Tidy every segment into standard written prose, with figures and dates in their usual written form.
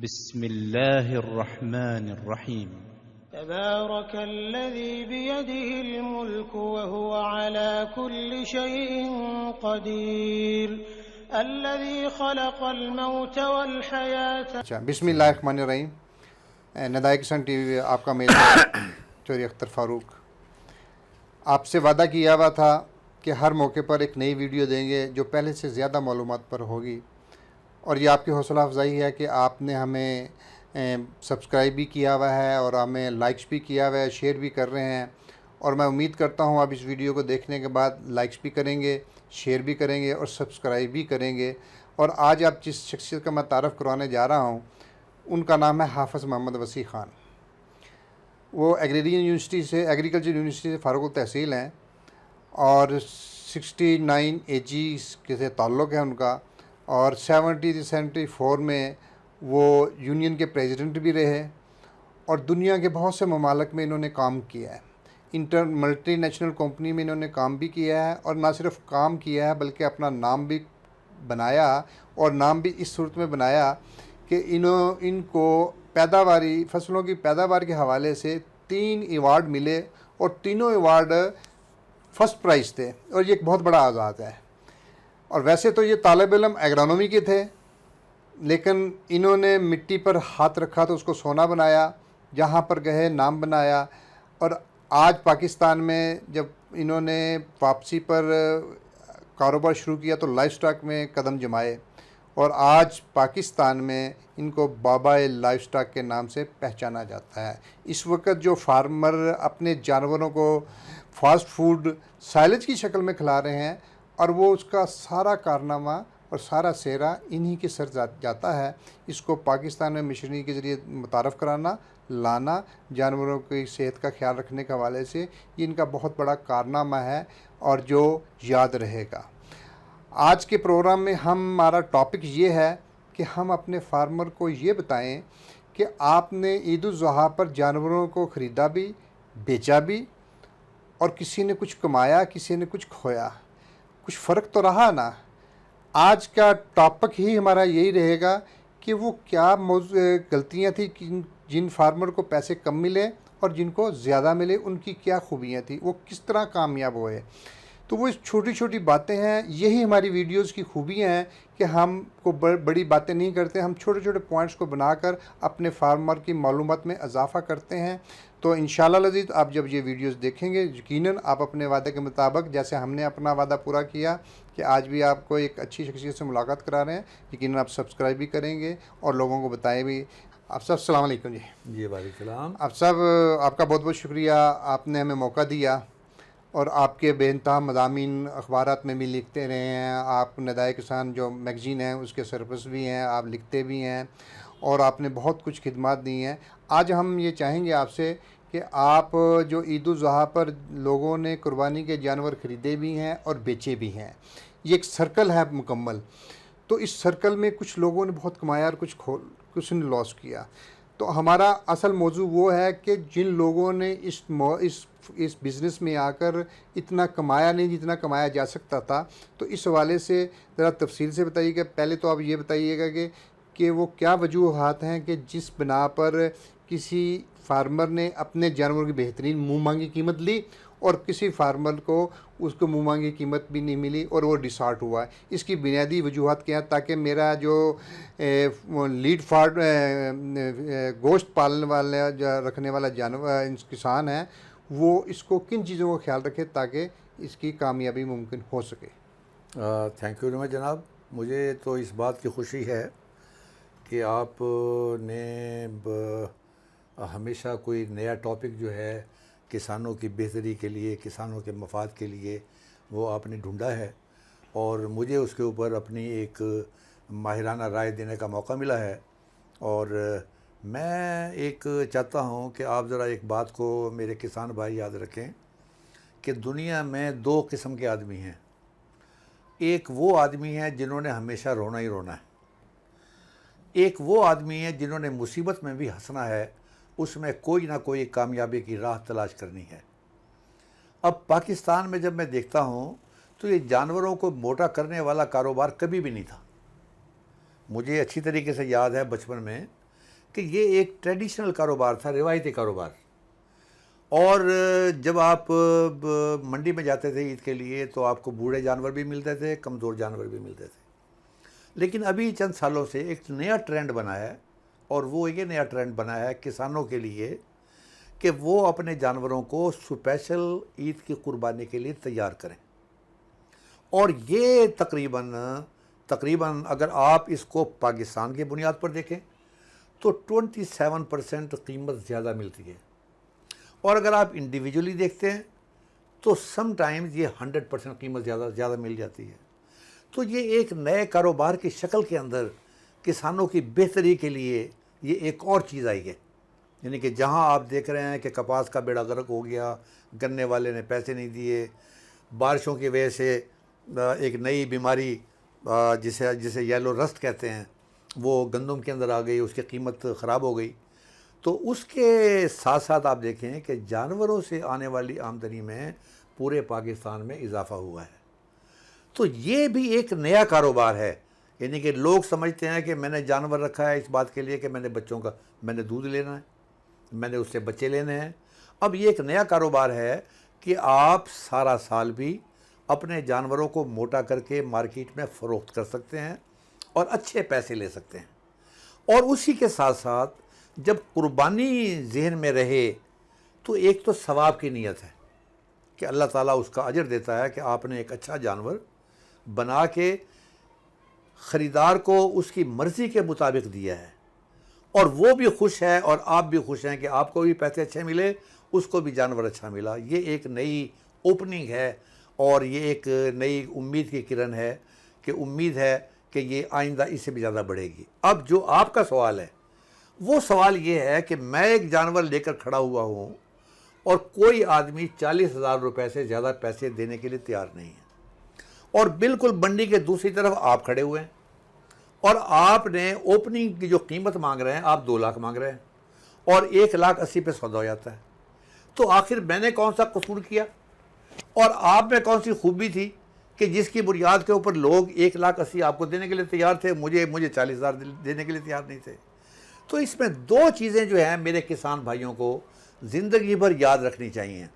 बिस्मिल्लाहिर्रहमानिर्रहीम। तबारकल्लज़ी बियदिहिल मुल्क व हुवा अला कुल्लि शैइन क़दीर अल्लज़ी खलक़ल मौत वल हयात। अच्छा, बिस्मिल्लाहिर्रहमानिर्रहीम। नदाए किसान टीवी आपका मेज़बान चौधरी अख्तर फ़ारूक। आपसे वादा किया हुआ था कि हर मौके पर एक नई वीडियो देंगे जो पहले से ज़्यादा मालूमात पर होगी, और ये आपकी हौसला अफजाई है कि आपने हमें सब्सक्राइब भी किया हुआ है और हमें लाइक्स भी किया हुआ है, शेयर भी कर रहे हैं। और मैं उम्मीद करता हूँ आप इस वीडियो को देखने के बाद लाइक्स भी करेंगे, शेयर भी करेंगे और सब्सक्राइब भी करेंगे। और आज आप जिस शख्सियत का मैं तारफ़ करवाने जा रहा हूँ उनका नाम है हाफ़िज़ मोहम्मद वसी ख़ान। वो एग्रीकल्चर यूनिवर्सिटी से फ़ारुक़ तहसील हैं और 69 एजीज़ के से ताल्लुक़ है उनका, और 74 में वो यूनियन के प्रेसिडेंट भी रहे और दुनिया के बहुत से ममालिक में इन्होंने काम किया है। मल्टीनेशनल कंपनी में इन्होंने काम भी किया है, और ना सिर्फ काम किया है बल्कि अपना नाम भी बनाया, और नाम भी इस सूरत में बनाया कि इनको फसलों की पैदावार के हवाले से 3 अवार्ड मिले और तीनों अवार्ड फर्स्ट प्राइज़ थे, और ये एक बहुत बड़ा आज़ाद है। और वैसे तो ये तालिब इल्म एग्रोनॉमी के थे, लेकिन इन्होंने मिट्टी पर हाथ रखा तो उसको सोना बनाया, जहाँ पर गए नाम बनाया। और आज पाकिस्तान में जब इन्होंने वापसी पर कारोबार शुरू किया तो लाइफ स्टॉक में कदम जमाए, और आज पाकिस्तान में इनको बाबा लाइफ स्टॉक के नाम से पहचाना जाता है। इस वक्त जो फार्मर अपने जानवरों को फास्ट फूड साइलेज की शक्ल में खिला रहे हैं, और वो उसका सारा कारनामा और सारा सेहरा इन्हीं के सर जाता है। इसको पाकिस्तान में मशीनरी के ज़रिए मुतारफ़ कराना, लाना, जानवरों की सेहत का ख्याल रखने के हवाले से ये इनका बहुत बड़ा कारनामा है और जो याद रहेगा। आज के प्रोग्राम में हमारा टॉपिक ये है कि हम अपने फार्मर को ये बताएं कि आपने ईद उल ज़ुहा पर जानवरों को ख़रीदा भी, बेचा भी, और किसी ने कुछ कमाया, किसी ने कुछ खोया, कुछ फ़र्क तो रहा ना। आज का टॉपिक ही हमारा यही रहेगा कि वो क्या गलतियां थी, जिन फार्मर को पैसे कम मिले और जिनको ज़्यादा मिले, उनकी क्या खूबियां थी, वो किस तरह कामयाब हुए। तो वो छोटी छोटी बातें हैं, यही हमारी वीडियोस की खूबियां हैं कि हम को बड़ी बातें नहीं करते, हम छोटे छोटे पॉइंट्स को बनाकर अपने फार्मर की मालूमात में इजाफ़ा करते हैं। तो इंशाअल्लाह अज़ीज़ आप जब ये वीडियोस देखेंगे यकीनन आप अपने वादे के मुताबिक, जैसे हमने अपना वादा पूरा किया कि आज भी आपको एक अच्छी शख्सियत से मुलाकात करा रहे हैं, यकीनन आप सब्सक्राइब भी करेंगे और लोगों को बताएं भी। आप सब अस्सलाम वालेकुम जी। वालेकुम सलाम। आप सब आपका बहुत बहुत शुक्रिया, आपने हमें मौका दिया, और आपके बेइंतहा मज़ामीन अखबारात में भी लिखते रहे हैं। आप नदाए किसान जो मैगज़ीन है उसके सरपरस्त भी हैं, आप लिखते भी हैं, और आपने बहुत कुछ खिदमत दी हैं। आज हम ये चाहेंगे आपसे कि आप जो ईद उल ज़ुहा पर लोगों ने कुर्बानी के जानवर ख़रीदे भी हैं और बेचे भी हैं, ये एक सर्कल है मुकम्मल। तो इस सर्कल में कुछ लोगों ने बहुत कमाया और कुछ ने लॉस किया। तो हमारा असल मौजू वो है कि जिन लोगों ने इस बिज़नेस में आकर इतना कमाया नहीं जितना कमाया जा सकता था, तो इस हवाले से ज़रा तफसील से बताइएगा। पहले तो आप ये बताइएगा कि वो क्या वजूहात हैं कि जिस बिना पर किसी फार्मर ने अपने जानवरों की बेहतरीन मुँह मांगी कीमत ली और किसी फार्मर को उसको मुँह मांगी कीमत भी नहीं मिली और वो डिसॉर्ट हुआ है। इसकी बुनियादी वजूहात क्या है, ताकि मेरा जो लीड गोश्त पालने वाला रखने वाला जानवर किसान है वो इसको किन चीज़ों का ख्याल रखे ताकि इसकी कामयाबी मुमकिन हो सके। थैंक यू वेरी मच जनाब। मुझे तो इस बात की खुशी है कि आपने हमेशा कोई नया टॉपिक जो है किसानों की बेहतरी के लिए, किसानों के मफाद के लिए वो आपने ढूंढा है, और मुझे उसके ऊपर अपनी एक माहिराना राय देने का मौका मिला है। और मैं एक चाहता हूँ कि आप ज़रा एक बात को मेरे किसान भाई याद रखें कि दुनिया में 2 किस्म के आदमी हैं। एक वो आदमी है जिन्होंने हमेशा रोना ही रोना है, एक वो आदमी है जिन्होंने मुसीबत में भी हंसना है, उसमें कोई ना कोई कामयाबी की राह तलाश करनी है। अब पाकिस्तान में जब मैं देखता हूँ तो ये जानवरों को मोटा करने वाला कारोबार कभी भी नहीं था। मुझे अच्छी तरीके से याद है बचपन में कि ये एक ट्रेडिशनल कारोबार था, रिवायती कारोबार। और जब आप मंडी में जाते थे ईद के लिए तो आपको बूढ़े जानवर भी मिलते थे, कमज़ोर जानवर भी मिलते थे। लेकिन अभी चंद सालों से एक नया ट्रेंड बना है, और वो ये नया ट्रेंड बना है किसानों के लिए कि वो अपने जानवरों को स्पेशल ईद की कुर्बानी के लिए तैयार करें। और ये तकरीबन अगर आप इसको पाकिस्तान की बुनियाद पर देखें तो 27% कीमत ज़्यादा मिलती है, और अगर आप इंडिविजुअली देखते हैं तो समटाइम्स ये 100% कीमत ज़्यादा मिल जाती है। तो ये एक नए कारोबार की शक्ल के अंदर किसानों की बेहतरी के लिए ये एक और चीज़ आई है। यानी कि जहाँ आप देख रहे हैं कि कपास का बेड़ा गर्क हो गया, गन्ने वाले ने पैसे नहीं दिए, बारिशों की वजह से एक नई बीमारी जिसे येलो रस्ट कहते हैं वो गंदम के अंदर आ गई, उसकी कीमत ख़राब हो गई। तो उसके साथ साथ आप देखें कि जानवरों से आने वाली आमदनी में पूरे पाकिस्तान में इजाफ़ा हुआ है। तो ये भी एक नया कारोबार है। यानी कि लोग समझते हैं कि मैंने जानवर रखा है इस बात के लिए कि मैंने दूध लेना है, मैंने उससे बच्चे लेने हैं। अब ये एक नया कारोबार है कि आप सारा साल भी अपने जानवरों को मोटा करके मार्केट में फ़रोख्त कर सकते हैं और अच्छे पैसे ले सकते हैं। और उसी के साथ साथ जब कुर्बानी जहन में रहे तो एक तो सवाब की नीयत है कि अल्लाह ताला उसका अजर देता है कि आपने एक अच्छा जानवर बना के ख़रीदार को उसकी मर्ज़ी के मुताबिक दिया है, और वो भी खुश है और आप भी खुश हैं कि आपको भी पैसे अच्छे मिले, उसको भी जानवर अच्छा मिला। ये एक नई ओपनिंग है और ये एक नई उम्मीद की किरण है कि उम्मीद है कि ये आइंदा इससे भी ज़्यादा बढ़ेगी। अब जो आपका सवाल है वो सवाल ये है कि मैं एक जानवर लेकर खड़ा हुआ हूँ और कोई आदमी 40,000 रुपये से ज़्यादा पैसे देने के लिए तैयार नहीं है, और बिल्कुल मंडी के दूसरी तरफ आप खड़े हुए हैं और आपने ओपनिंग की जो कीमत मांग रहे हैं आप 2 लाख मांग रहे हैं और 1,80,000 पे सौदा हो जाता है। तो आखिर मैंने कौन सा कसूर किया और आप में कौन सी खूबी थी कि जिसकी बुनियाद के ऊपर लोग 1,80,000 आपको देने के लिए तैयार थे, मुझे 40,000 देने के लिए तैयार नहीं थे। तो इसमें 2 चीज़ें जो हैं मेरे किसान भाइयों को ज़िंदगी भर याद रखनी चाहिए।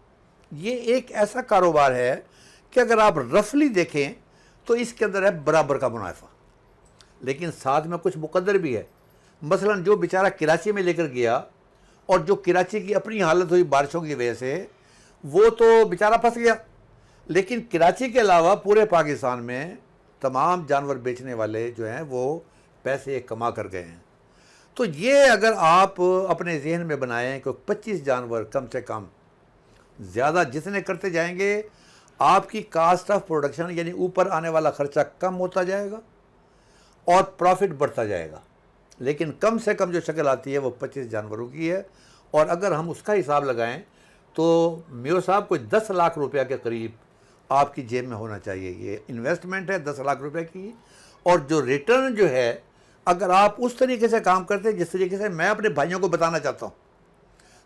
ये एक ऐसा कारोबार है कि अगर आप रफली देखें तो इसके अंदर है बराबर का मुनाफा, लेकिन साथ में कुछ मुकद्दर भी है। मसलन जो बेचारा कराची में लेकर गया और जो कराची की अपनी हालत हुई बारिशों की वजह से, वो तो बेचारा फंस गया, लेकिन कराची के अलावा पूरे पाकिस्तान में तमाम जानवर बेचने वाले जो हैं वो पैसे कमा कर गए हैं। तो ये अगर आप अपने जहन में बनाएं कि 25 जानवर कम से कम, ज़्यादा जितने करते जाएंगे आपकी कास्ट ऑफ प्रोडक्शन यानी ऊपर आने वाला ख़र्चा कम होता जाएगा और प्रॉफिट बढ़ता जाएगा। लेकिन कम से कम जो शक्ल आती है वो 25 जानवरों की है, और अगर हम उसका हिसाब लगाएं तो मेयर साहब कोई 10 लाख रुपया के करीब आपकी जेब में होना चाहिए। ये इन्वेस्टमेंट है 10 लाख रुपए की, और जो रिटर्न जो है अगर आप उस तरीके से काम करते हैं जिस तरीके से मैं अपने भाइयों को बताना चाहता हूँ,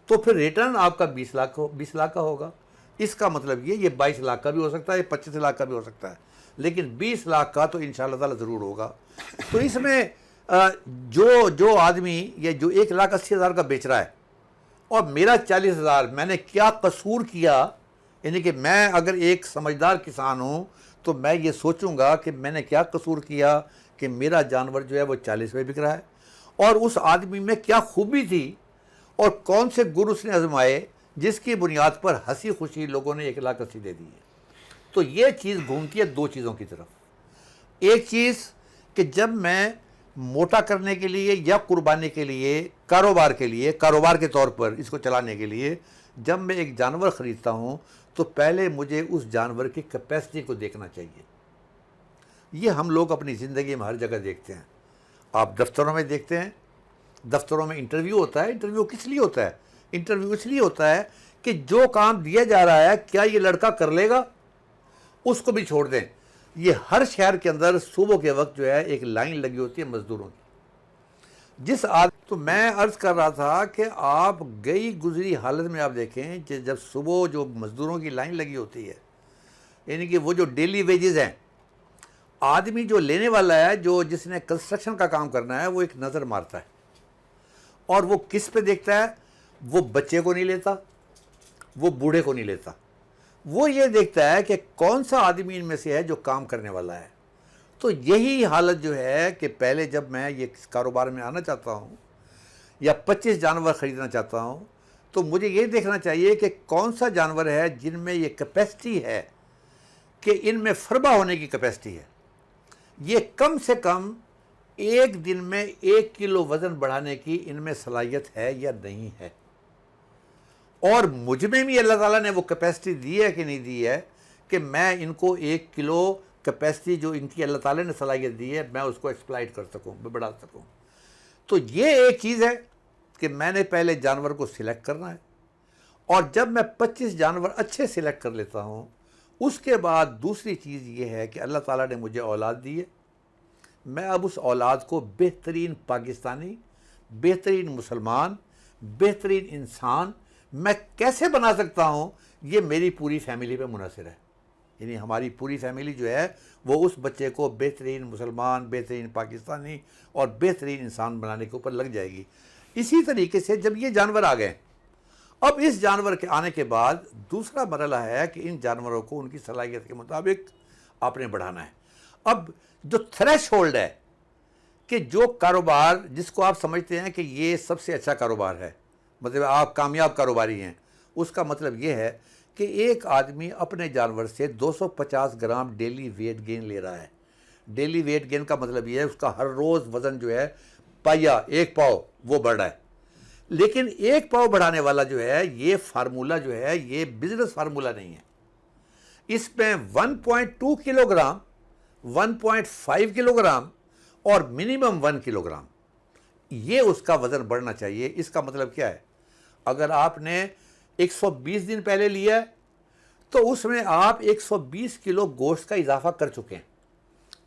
तो फिर रिटर्न आपका 20 लाख का होगा। इसका मतलब ये 22 लाख का भी हो सकता है, 25 लाख का भी हो सकता है, लेकिन 20 लाख का तो इंशाअल्लाह ताला ज़रूर होगा। तो इसमें जो आदमी या जो 1,80,000 का बेच रहा है और मेरा 40,000, मैंने क्या कसूर किया? यानी कि मैं अगर एक समझदार किसान हूँ तो मैं ये सोचूंगा कि मैंने क्या कसूर किया कि मेरा जानवर जो है वो 40 में बिक रहा है, और उस आदमी में क्या खूबी थी और कौन से गुण उसने आजमाए जिसकी बुनियाद पर हंसी खुशी लोगों ने 1,80,000 दे दी है। तो ये चीज़ घूमती है 2 चीज़ों की तरफ। एक चीज़ कि जब मैं मोटा करने के लिए या कुर्बानी के लिए, कारोबार के तौर पर इसको चलाने के लिए जब मैं एक जानवर ख़रीदता हूँ तो पहले मुझे उस जानवर की कैपेसिटी को देखना चाहिए। ये हम लोग अपनी ज़िंदगी में हर जगह देखते हैं। आप दफ्तरों में देखते हैं, दफ्तरों में इंटरव्यू होता है। इंटरव्यू किस लिए होता है? इंटरव्यू इसलिए होता है कि जो काम दिया जा रहा है क्या ये लड़का कर लेगा, उसको भी छोड़ दें। ये हर शहर के अंदर सुबह के वक्त जो है एक लाइन लगी होती है मज़दूरों की। तो मैं अर्ज़ कर रहा था कि आप गई गुजरी हालत में आप देखें कि जब सुबह जो मज़दूरों की लाइन लगी होती है, यानी कि वो जो डेली वेजेस हैं, आदमी जो लेने वाला है, जिसने कंस्ट्रक्शन का काम करना है, वो एक नज़र मारता है और वो किस पे देखता है? वो बच्चे को नहीं लेता, वो बूढ़े को नहीं लेता, वो ये देखता है कि कौन सा आदमी इनमें से है जो काम करने वाला है। तो यही हालत जो है कि पहले जब मैं ये कारोबार में आना चाहता हूँ या 25 जानवर ख़रीदना चाहता हूँ, तो मुझे ये देखना चाहिए कि कौन सा जानवर है जिनमें ये कैपेसिटी है कि इनमें फरबा होने की कैपेसिटी है। ये कम से कम एक दिन में 1 किलो वज़न बढ़ाने की इनमें सलाहियत है या नहीं है। और मुझ में भी अल्लाह ताला ने वो कैपेसिटी दी है कि नहीं दी है कि मैं इनको 1 किलो कैपेसिटी जो इनकी अल्लाह ताला ने सलाहियत दी है मैं उसको एक्सप्लॉइट कर सकूं, मैं बढ़ा सकूं। तो ये एक चीज़ है कि मैंने पहले जानवर को सिलेक्ट करना है, और जब मैं 25 जानवर अच्छे सिलेक्ट कर लेता हूँ, उसके बाद दूसरी चीज़ ये है कि अल्लाह ताला ने मुझे औलाद दी है। मैं अब उस औलाद को बेहतरीन पाकिस्तानी, बेहतरीन मुसलमान, बेहतरीन इंसान मैं कैसे बना सकता हूँ, ये मेरी पूरी फैमिली पे मुनहसर है। यानी हमारी पूरी फैमिली जो है वो उस बच्चे को बेहतरीन मुसलमान, बेहतरीन पाकिस्तानी और बेहतरीन इंसान बनाने के ऊपर लग जाएगी। इसी तरीके से जब ये जानवर आ गए, अब इस जानवर के आने के बाद दूसरा मरहला है कि इन जानवरों को उनकी सलाहियत के मुताबिक आपने बढ़ाना है। अब जो थ्रेशहोल्ड है कि जो कारोबार जिसको आप समझते हैं कि ये सबसे अच्छा कारोबार है, मतलब आप कामयाब कारोबारी हैं, उसका मतलब ये है कि एक आदमी अपने जानवर से 250 ग्राम डेली वेट गेन ले रहा है। डेली वेट गेन का मतलब ये है उसका हर रोज़ वज़न जो है पाया 1 पाव वो बढ़ रहा है। लेकिन 1 पाव बढ़ाने वाला जो है ये फार्मूला जो है ये बिजनेस फार्मूला नहीं है। इसमें 1.2 किलोग्राम, 1.5 किलोग्राम और मिनिमम 1 किलोग्राम ये उसका वज़न बढ़ना चाहिए। इसका मतलब क्या है? अगर आपने 120 दिन पहले लिया है तो उसमें आप 120 किलो गोश्त का इजाफा कर चुके हैं।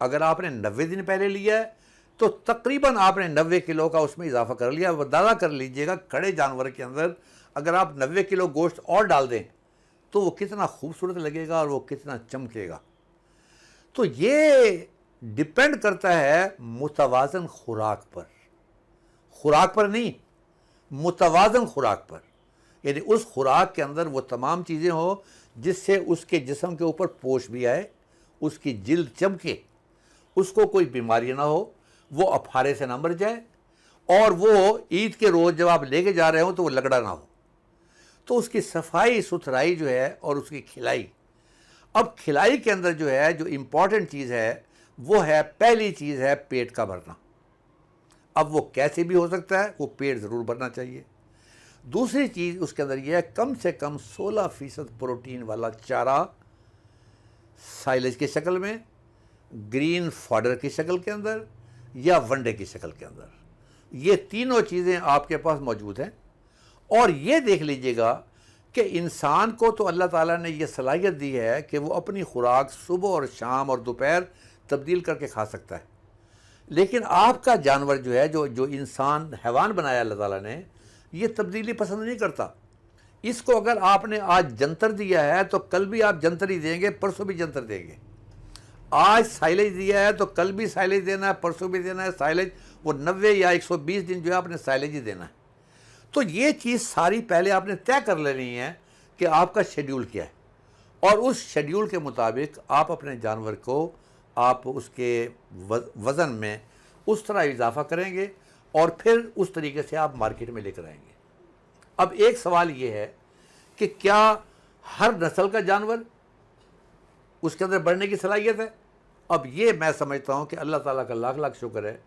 अगर आपने 90 दिन पहले लिया है तो तकरीबन आपने 90 किलो का उसमें इजाफा कर लिया। अंदाज़ा कर लीजिएगा खड़े जानवर के अंदर अगर आप 90 किलो गोश्त और डाल दें तो वो कितना खूबसूरत लगेगा और वो कितना चमकेगा। तो ये डिपेंड करता है मुतवाज़न खुराक पर नहीं, मुतवाज़न खुराक पर। यानी उस खुराक के अंदर वो तमाम चीज़ें हो जिससे उसके जिस्म के ऊपर पोष भी आए, उसकी जिल्द चमके, उसको कोई बीमारी ना हो, वो अफारे से ना मर जाए, और वो ईद के रोज़ जब आप लेके जा रहे हो तो वो लगड़ा ना हो। तो उसकी सफाई सुथराई जो है और उसकी खिलाई। अब खिलाई के अंदर जो है जो इम्पॉर्टेंट चीज़ है वो है, पहली चीज़ है पेट का भरना। अब वो कैसे भी हो सकता है, वो पेट ज़रूर भरना चाहिए। दूसरी चीज़ उसके अंदर यह है कम से कम 16% प्रोटीन वाला चारा साइलेज की शक्ल में, ग्रीन फॉडर की शक्ल के अंदर या वनडे की शक्ल के अंदर, ये तीनों चीज़ें आपके पास मौजूद हैं। और ये देख लीजिएगा कि इंसान को तो अल्लाह ताला ने ये सलाहियत दी है कि वो अपनी खुराक सुबह और शाम और दोपहर तब्दील करके खा सकता है। लेकिन आपका जानवर जो है जो इंसान हैवान बनाया अल्लाह ताला ने, ये तब्दीली पसंद नहीं करता। इसको अगर आपने आज जंतर दिया है तो कल भी आप जंतर ही देंगे, परसों भी जंतर देंगे। आज साइलेज दिया है तो कल भी साइलेज देना है, परसों भी देना है साइलेज। वो 90 या 120 दिन जो है आपने साइलेज ही देना है। तो ये चीज़ सारी पहले आपने तय कर लेनी है कि आपका शेड्यूल क्या है, और उस शेड्यूल के मुताबिक आप अपने जानवर को आप उसके वज़न में उस तरह इजाफा करेंगे और फिर उस तरीके से आप मार्केट में लेकर आएंगे। अब एक सवाल ये है कि क्या हर नस्ल का जानवर उसके अंदर बढ़ने की सलाहियत है? अब ये मैं समझता हूँ कि अल्लाह ताला का लाख लाख शुक्र है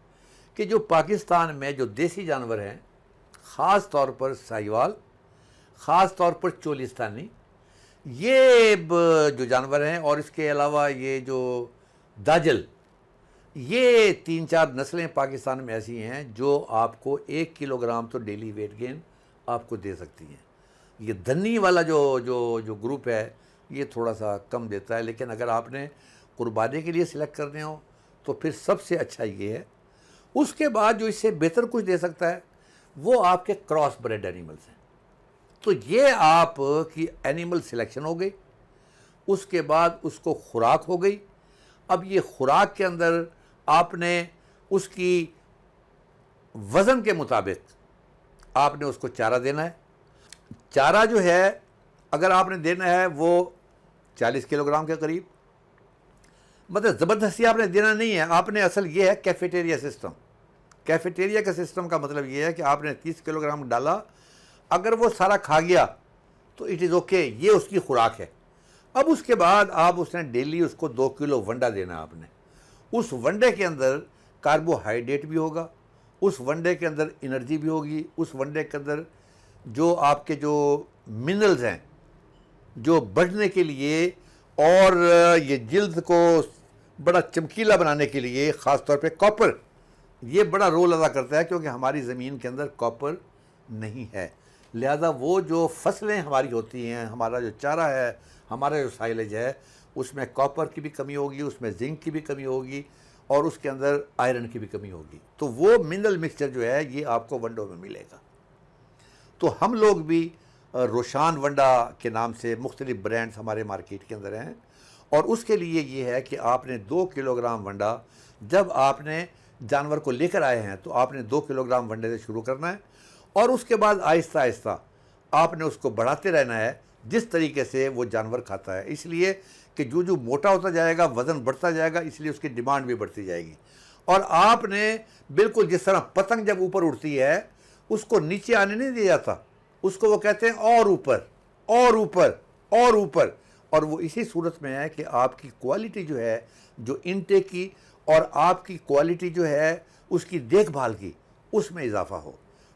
कि जो पाकिस्तान में जो देसी जानवर हैं, ख़ास तौर पर साहिवाल, ख़ास तौर पर चोलिस्तानी, ये जो जानवर हैं, और इसके अलावा ये जो दाजल, ये 3-4 नस्लें पाकिस्तान में ऐसी हैं जो आपको 1 किलोग्राम तो डेली वेट गेन आपको दे सकती हैं। ये धन्नी वाला जो ग्रुप है ये थोड़ा सा कम देता है, लेकिन अगर आपने कुर्बानी के लिए सिलेक्ट करने हो तो फिर सबसे अच्छा ये है। उसके बाद जो इससे बेहतर कुछ दे सकता है वो आपके क्रॉस ब्रेड एनिमल्स हैं। तो ये आप की एनिमल सिलेक्शन हो गई, उसके बाद उसको खुराक हो गई। अब ये खुराक के अंदर आपने उसकी वज़न के मुताबिक आपने उसको चारा देना है। चारा जो है अगर आपने देना है वो 40 किलोग्राम के करीब, मतलब ज़बरदस्ती आपने देना नहीं है। आपने असल ये है कैफेटेरिया सिस्टम। कैफेटेरिया का सिस्टम का मतलब ये है कि आपने 30 किलोग्राम डाला, अगर वो सारा खा गया तो इट इज़ ओके, ये उसकी खुराक है। अब उसके बाद आप उसने डेली उसको 2 किलो वंडा देना आपने। उस वंडे के अंदर कार्बोहाइड्रेट भी होगा, उस वनडे के अंदर एनर्जी भी होगी, उस वनडे के अंदर जो आपके जो मिनरल्स हैं जो बढ़ने के लिए और ये जिल्द को बड़ा चमकीला बनाने के लिए, ख़ास तौर पे कॉपर ये बड़ा रोल अदा करता है, क्योंकि हमारी ज़मीन के अंदर कॉपर नहीं है। लिहाजा वो जो फसलें हमारी होती हैं, हमारा जो चारा है, हमारा जो साइलेज है, उसमें कॉपर की भी कमी होगी, उसमें जिंक की भी कमी होगी और उसके अंदर आयरन की भी कमी होगी। तो वो मिनरल मिक्सचर जो है ये आपको वंडों में मिलेगा। तो हम लोग भी रोशान वंडा के नाम से मुख्तलिफ ब्रांड्स हमारे मार्केट के अंदर हैं, और उसके लिए ये है कि आपने 2 किलोग्राम वंडा, जब आपने जानवर को लेकर आए हैं तो आपने 2 किलोग्राम वंडे से शुरू करना है, और उसके बाद आहिस्ता आहिस्ता आपने उसको बढ़ाते रहना है जिस तरीके से वो जानवर खाता है। इसलिए कि जो मोटा होता जाएगा, वज़न बढ़ता जाएगा, इसलिए उसकी डिमांड भी बढ़ती जाएगी। और आपने बिल्कुल जिस तरह पतंग जब ऊपर उड़ती है उसको नीचे आने नहीं दिया जाता, उसको वो कहते हैं और ऊपर और ऊपर और ऊपर। और वो इसी सूरत में है कि आपकी क्वालिटी जो है, जो इनटेक की और आपकी क्वालिटी जो है उसकी देखभाल की, उसमें इजाफा हो।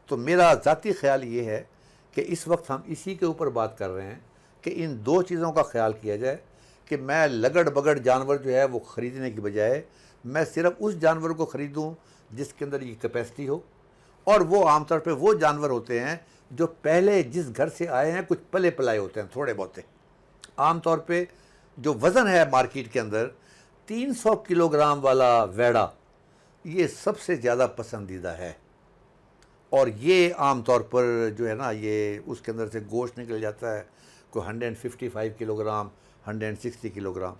तो मेरा ज़ाती ख्याल ये है कि इस वक्त हम इसी के ऊपर बात कर रहे हैं कि इन 2 चीज़ों का ख्याल किया जाए कि मैं लगड़ बगड़ जानवर जो है वो ख़रीदने की बजाय मैं सिर्फ उस जानवर को ख़रीदूं जिसके अंदर ये कैपेसिटी हो। और वो आमतौर पे वो जानवर होते हैं जो पहले जिस घर से आए हैं, कुछ पले पलाए होते हैं थोड़े बहुते। आमतौर पे जो वज़न है मार्केट के अंदर 300 किलोग्राम वाला वैड़ा ये सबसे ज़्यादा पसंदीदा है, और ये आम तौर पर जो है ना ये उसके अंदर से गोश्त निकल जाता है कोई 155 किलोग्राम 160 किलोग्राम।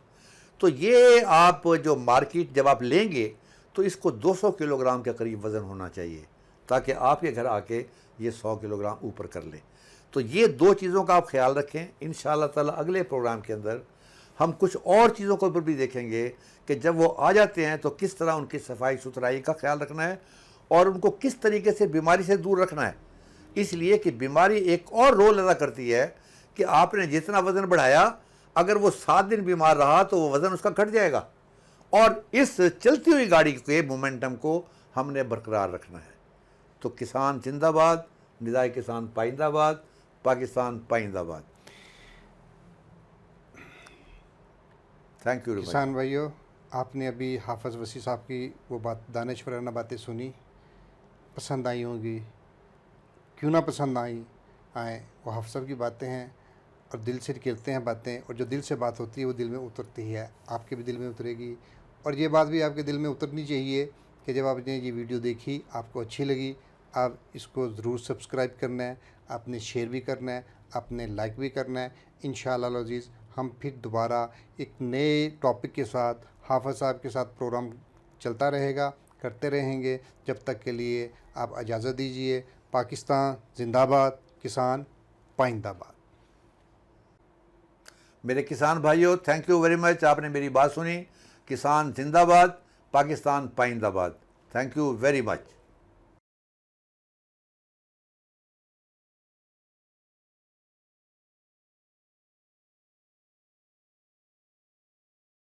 तो ये आप जो मार्केट जब आप लेंगे तो इसको 200 किलोग्राम के करीब वज़न होना चाहिए, ताकि आपके घर आके ये 100 किलोग्राम ऊपर कर ले। तो ये 2 चीज़ों का आप ख्याल रखें। इंशाअल्लाह ताला अगले प्रोग्राम के अंदर हम कुछ और चीज़ों के ऊपर भी देखेंगे कि जब वो आ जाते हैं तो किस तरह उनकी सफाई सुथराई का ख्याल रखना है और उनको किस तरीके से बीमारी से दूर रखना है। इसलिए कि बीमारी एक और रोल अदा करती है कि आपने जितना वज़न बढ़ाया, अगर वो 7 दिन बीमार रहा तो वो वज़न उसका घट जाएगा, और इस चलती हुई गाड़ी के मोमेंटम को हमने बरकरार रखना है। तो किसान जिंदाबाद, निदाए किसान पाइंदाबाद, पाकिस्तान पाइंदाबाद। Thank you. किसान भाइयों, आपने अभी हाफिज़ वसी साहब की वो बात दानिशवराना बातें सुनी, पसंद आई होंगी, क्यों ना पसंद आए, वो हाफिज़ साहब की बातें हैं और दिल से कहते हैं बातें, और जो दिल से बात होती है वो दिल में उतरती है, आपके भी दिल में उतरेगी। और ये बात भी आपके दिल में उतरनी चाहिए कि जब आपने ये वीडियो देखी, आपको अच्छी लगी, आप इसको ज़रूर सब्सक्राइब करना है, आपने शेयर भी करना है, आपने लाइक भी करना है। इंशाअल्लाह अज़ीज़ हम फिर दोबारा एक नए टॉपिक के साथ हाफिज़ साहब के साथ प्रोग्राम चलता रहेगा, करते रहेंगे। जब तक के लिए आप इजाज़त दीजिए। पाकिस्तान जिंदाबाद, किसान पाइंदाबाद। मेरे किसान भाइयों, थैंक यू वेरी मच, आपने मेरी बात सुनी। किसान जिंदाबाद, पाकिस्तान पाइंदाबाद। Thank you very much.